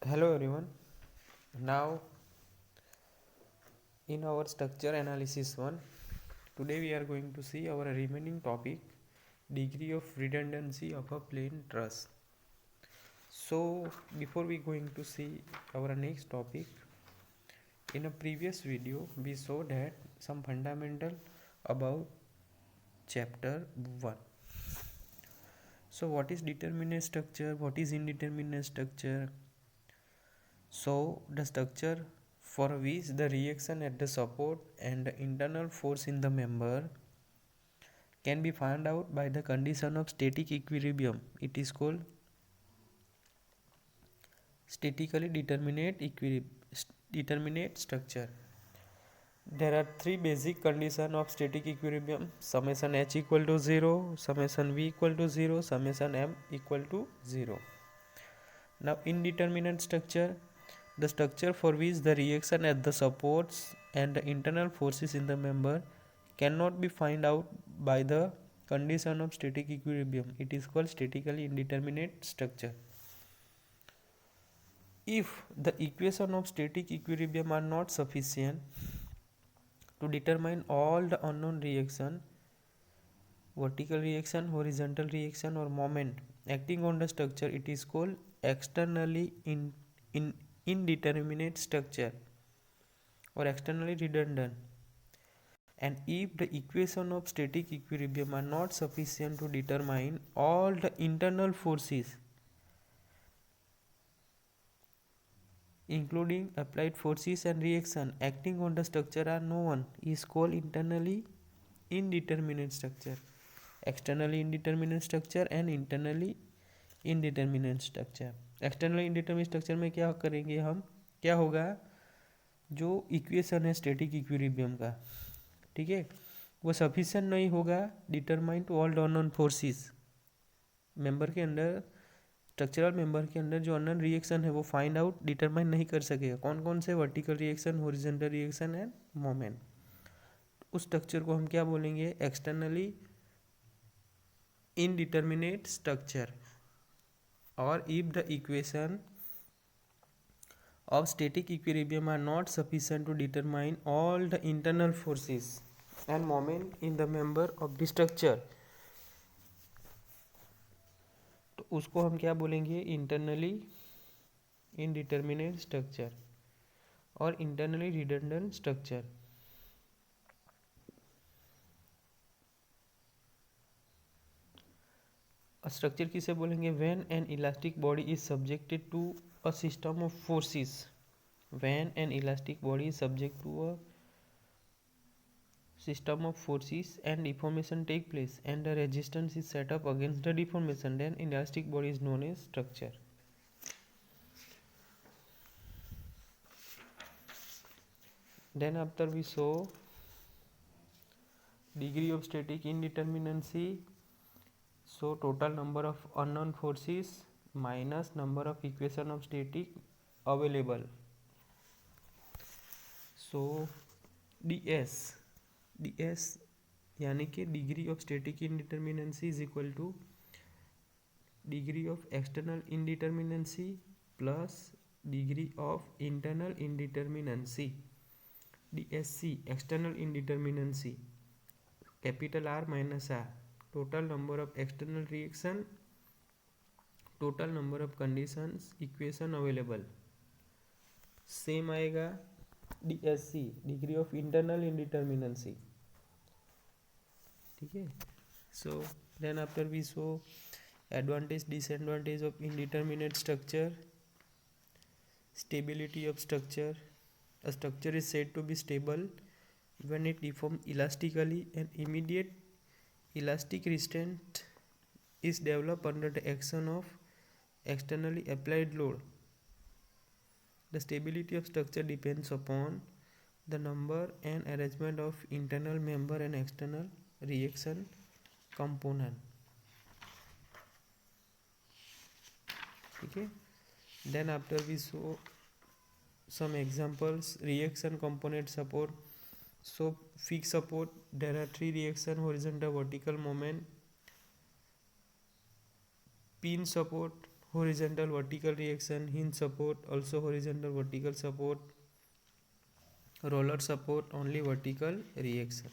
Hello everyone. Now in our structure analysis 1, today we are going to see our remaining topic, degree of redundancy of a plane truss. So before we going to see our next topic, in a previous video we saw that some fundamental about chapter 1. So what is determinate structure, what is indeterminate structure? So the structure for which the reaction at the support and the internal force in the member can be found out by the condition of static equilibrium. It is called statically determinate structure. There are three basic conditions of static equilibrium: summation h equal to 0, summation v equal to 0, summation m equal to 0. Now indeterminate structure, the structure for which the reaction at the supports and the internal forces in the member cannot be found out by the condition of static equilibrium. It is called statically indeterminate structure. If the equation of static equilibrium are not sufficient to determine all the unknown reaction, vertical reaction, horizontal reaction or moment acting on the structure, it is called externally indeterminate structure or externally redundant. And if the equation of static equilibrium are not sufficient to determine all the internal forces including applied forces and reaction acting on the structure are known, is called internally indeterminate structure, externally indeterminate structure and internally indeterminate structure. Externally indeterminate structure में क्या करेंगे हम, क्या होगा, जो equation है static equilibrium का, ठीक है, वो सफिशिएंट नहीं होगा determine to all unknown forces member के अंदर, स्ट्रक्चरल मेंबर के अंदर जो अननोन रिएक्शन है वो फाइंड आउट डिटरमाइन नहीं कर सकेगा, कौन कौन से, vertical reaction, horizontal reaction end moment. उस स्ट्रक्चर को हम क्या बोलेंगे, externally indeterminate structure. Or if the equation of static equilibrium are not sufficient to determine all the internal forces and moment in the member of the structure, तो उसको हम क्या बोलेंगे, इंटरनली इनडिटरमिनेट स्ट्रक्चर और इंटरनली रिडंडेंट स्ट्रक्चर. स्ट्रक्चर किसे बोलेंगे, when an elastic body is subjected to a system of forces, when an elastic body is subject to a system of forces and deformation take place and the resistance is set up against the deformation, then elastic body is known as structure. Then after we saw degree of static indeterminacy, so total number of unknown forces minus number of equation of static available. So ds यानी कि degree of static indeterminacy is equal to degree of external indeterminacy plus degree of internal indeterminacy. DSC external indeterminacy, capital R minus R, total number of external reaction, total number of conditions equation available, same आएगा DSC degree of internal indeterminacy, ठीक है. So then after we saw advantage disadvantage of indeterminate structure, stability of structure. A structure is said to be stable when it deforms elastically and immediate elastic restraint is developed under the action of externally applied load. The stability of structure depends upon the number and arrangement of internal member and external reaction component, ठीक है. Then after we saw some examples, reaction component support. So fixed support, there are three reaction, horizontal, vertical, moment. Pin support, horizontal vertical reaction, hinge support also horizontal vertical support, roller support only vertical reaction.